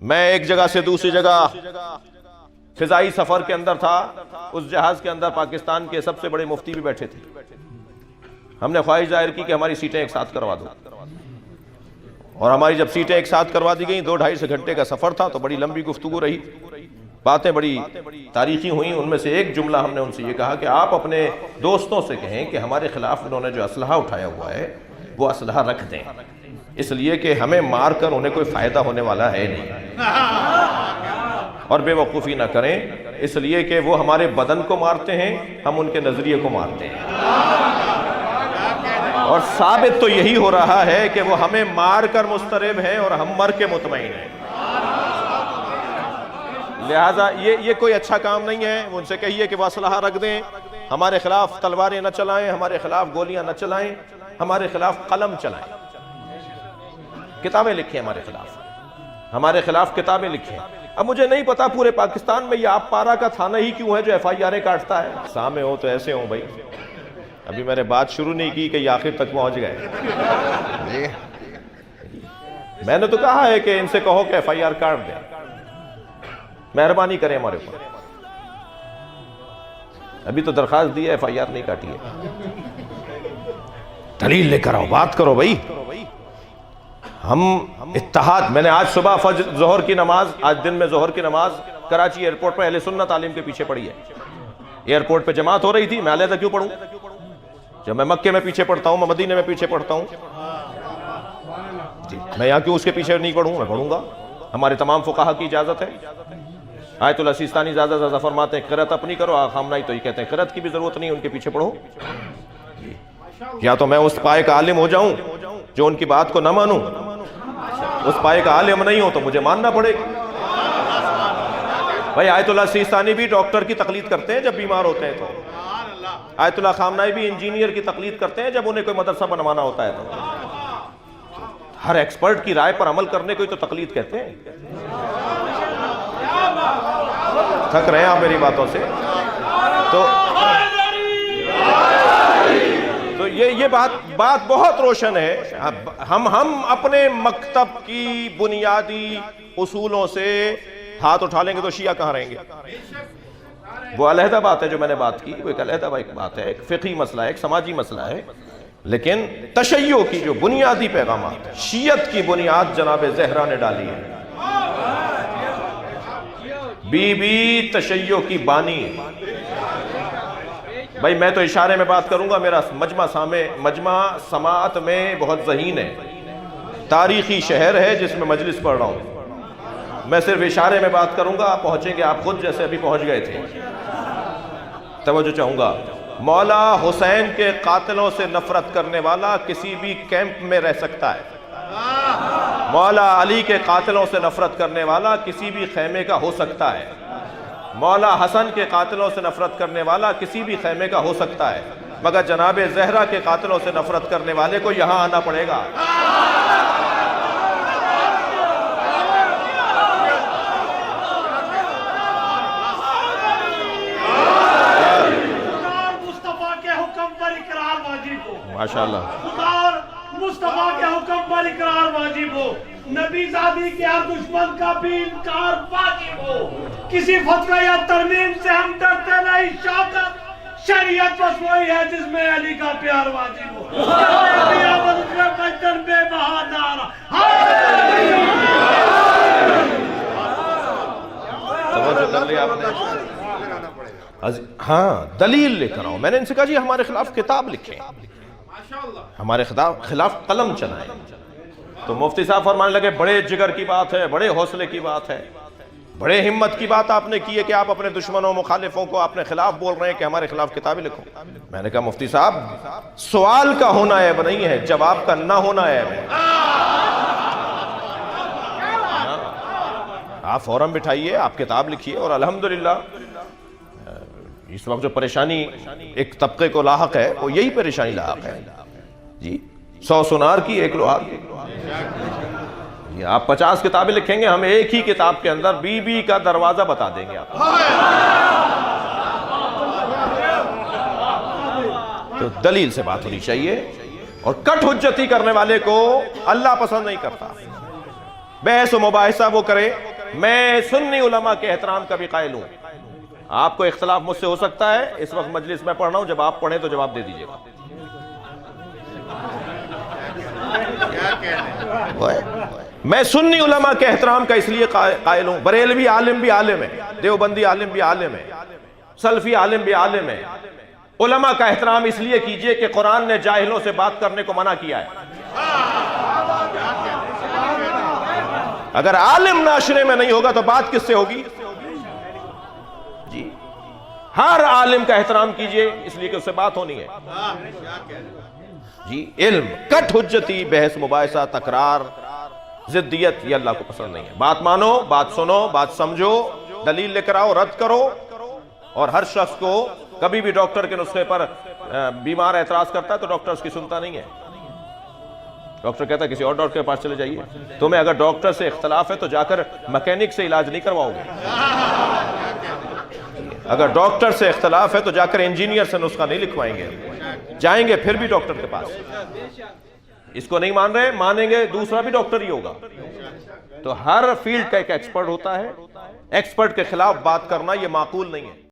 میں ایک جگہ سے دوسری جگہ فضائی سفر کے اندر تھا، اس جہاز کے اندر پاکستان کے سب سے بڑے مفتی بھی بیٹھے تھے. ہم نے خواہش ظاہر کی کہ ہماری سیٹیں ایک ساتھ کروا دو، اور ہماری جب سیٹیں ایک ساتھ کروا دی گئیں، 2-2.5 گھنٹے کا سفر تھا تو بڑی لمبی گفتگو رہی، باتیں بڑی تاریخی ہوئیں. ان میں سے ایک جملہ ہم نے ان سے یہ کہا کہ آپ اپنے دوستوں سے کہیں کہ ہمارے خلاف انہوں نے جو اسلحہ اٹھایا ہوا ہے وہ اسلحہ رکھ دیں، اس لیے کہ ہمیں مار کر انہیں کوئی فائدہ ہونے والا ہے نہیں، اور بے وقوفی نہ کریں، اس لیے کہ وہ ہمارے بدن کو مارتے ہیں، ہم ان کے نظریے کو مارتے ہیں. اور ثابت تو یہی ہو رہا ہے کہ وہ ہمیں مار کر مضطرب ہیں اور ہم مر کے مطمئن ہیں. لہٰذا یہ کوئی اچھا کام نہیں ہے. ان سے کہیے کہ وہ اسلحہ رکھ دیں، ہمارے خلاف تلواریں نہ چلائیں، ہمارے خلاف گولیاں نہ چلائیں، ہمارے خلاف قلم چلائیں، کتابیں لکھیں ہمارے خلاف کتابیں لکھیں. اب مجھے نہیں پتا پورے پاکستان میں یہ آپ پارا کا تھانہ ہی کیوں ہے جو FIR کاٹتا ہے. سامنے ہو تو ایسے ہوں بھائی. ابھی میں نے بات شروع نہیں کی کہ یہ آخر تک پہنچ گئے. میں نے تو کہا ہے کہ ان سے کہو کہ FIR کاٹ دیں، مہربانی کریں ہمارے اوپر. ابھی تو درخواست دی ہے، FIR نہیں کاٹی ہے. دلیل لے کر آؤ، بات کرو بھائی. ہم اتحاد، میں نے آج صبح ظہر کی نماز، آج دن میں ظہر کی نماز کراچی ایئرپورٹ پر اہل سنت عالم کے پیچھے پڑھی ہے. ایئرپورٹ پہ جماعت ہو رہی تھی، میں علیحدہ کیوں پڑھوں؟ جب میں مکے میں پیچھے پڑھتا ہوں، میں مدینے میں پیچھے پڑھتا ہوں، میں یہاں کیوں اس کے پیچھے نہیں پڑھوں؟ میں پڑھوں گا. ہمارے تمام فقہا کی اجازت ہے. آیت اللہ سیستانی زیادہ فرماتے ہیں قرأت اپنی کرو، خامنائی تو یہ کہتے ہیں قرأت کی بھی ضرورت نہیں، ان کے پیچھے پڑھو. یا تو میں اس پائے کا عالم ہو جاؤں جو ان کی بات کو نہ مانوں، اس پائے کا عالم نہیں ہو تو مجھے ماننا پڑے گا. بھائی آیت اللہ سیستانی بھی ڈاکٹر کی تقلید کرتے ہیں جب بیمار ہوتے ہیں، تو آیت اللہ خامنائی بھی انجینئر کی تقلید کرتے ہیں جب انہیں کوئی مدرسہ بنوانا ہوتا ہے. تو ہر ایکسپرٹ کی رائے پر عمل کرنے کو ہی تو تقلید کہتے ہیں. تھک رہے ہیں آپ میری باتوں سے؟ تو یہ بات بہت روشن ہے. ہم اپنے مکتب کی بنیادی اصولوں سے ہاتھ اٹھا لیں گے تو شیعہ کہاں رہیں گے؟ وہ علیحدہ بات ہے جو میں نے بات کی، وہ ایک علیحدہ بات ہے، ایک فقہی مسئلہ ہے، ایک سماجی مسئلہ ہے. لیکن تشیع کی جو بنیادی پیغامات، شیعت کی بنیاد جناب زہرا نے ڈالی ہے. بی بی تشیع کی بانی. بھائی میں تو اشارے میں بات کروں گا، میرا مجمع سماعت میں بہت ذہین ہے، تاریخی شہر ہے جس میں مجلس پڑھ رہا ہوں. میں صرف اشارے میں بات کروں گا، آپ پہنچیں گے، آپ خود جیسے ابھی پہنچ گئے تھے. توجہ چاہوں گا. مولا حسین کے قاتلوں سے نفرت کرنے والا کسی بھی کیمپ میں رہ سکتا ہے. مولا علی کے قاتلوں سے نفرت کرنے والا کسی بھی خیمے کا ہو سکتا ہے. مولا حسن کے قاتلوں سے نفرت کرنے والا کسی بھی خیمے کا ہو سکتا ہے، مگر جناب زہرا کے قاتلوں سے نفرت کرنے والے کو یہاں آنا پڑے گا. ماشاءاللہ. مصطفیٰ کے حکم پر اقرار واجب ہو، نبی زادی کے ہر دشمن کا بھی انکار واجب ہو. کسی فتوی یا ترمیم سے ہم ڈرتے نہیں. شوکت شریعت بس وہی ہے جس میں علی کا پیار واجب ہو. بے بہادر توجہ کر لیا آپ نے. ہاں دلیل لے کر آؤ. میں نے ان سے کہا جی ہمارے خلاف کتاب لکھیں، ہمارے خلاف قلم چلائیں. تو مفتی صاحب فرمانے لگے بڑے جگر کی بات ہے، بڑے حوصلے کی بات ہے، بڑے ہمت کی بات آپ نے کی ہے کہ آپ اپنے دشمنوں مخالفوں کو اپنے خلاف بول رہے ہیں کہ ہمارے خلاف کتابیں لکھو. میں نے کہا مفتی صاحب سوال کا ہونا عیب نہیں ہے، جواب کا نہ ہونا عیب ہے. آپ فوراً بٹھائیے، آپ کتاب لکھیے. اور الحمدللہ اس وقت جو پریشانی ایک طبقے کو لاحق ہے وہ یہی پریشانی لاحق ہے جی. 100 سنار کی 1 لوہار کی. آپ 50 کتابیں لکھیں گے، ہم ایک ہی کتاب کے اندر بی بی کا دروازہ بتا دیں گے آپ. تو دلیل سے بات ہونی چاہیے. اور کٹ حجتی کرنے والے کو اللہ پسند نہیں کرتا. بحث و مباحثہ وہ کرے میں سنی علماء کے احترام کا بھی قائل ہوں. آپ کو اختلاف مجھ سے ہو سکتا ہے, اس وقت مجلس میں پڑھ رہا ہوں, جب آپ پڑھیں تو جواب دے دیجیے گا. میں سنی علماء کے احترام کا اس لیے قائل ہوں. بریلوی عالم بھی عالم ہے, دیوبندی عالم بھی عالم ہے, سلفی عالم بھی عالم ہے. علماء کا احترام اس لیے کیجئے کہ قرآن نے جاہلوں سے بات کرنے کو منع کیا ہے. اگر عالم معاشرے میں نہیں ہوگا تو بات کس سے ہوگی؟ جی, ہر عالم کا احترام کیجئے اس لیے کہ اس سے بات ہونی ہے. جی, علم کٹ حجتی, بحث مباحثہ, تکرار, ضدیت, یہ اللہ کو پسند نہیں ہے. بات مانو, بات سنو, بات سمجھو, دلیل لے کر آؤ, رد کرو. اور ہر شخص کو کبھی بھی ڈاکٹر کے نسخے پر بیمار اعتراض کرتا ہے تو ڈاکٹر اس کی سنتا نہیں ہے. ڈاکٹر کہتا ہے کسی اور ڈاکٹر کے پاس چلے جائیے. تمہیں اگر ڈاکٹر سے اختلاف ہے تو جا کر میکینک سے علاج نہیں کرواؤ گے. اگر ڈاکٹر سے اختلاف ہے تو جا کر انجینئر سے نسخہ نہیں لکھوائیں گے. جائیں گے پھر بھی ڈاکٹر کے پاس. اس کو نہیں مان رہے, مانیں گے دوسرا بھی ڈاکٹر ہی ہوگا. تو ہر فیلڈ کا ایک ایکسپرٹ ہوتا ہے. ایکسپرٹ کے خلاف بات کرنا یہ معقول نہیں ہے.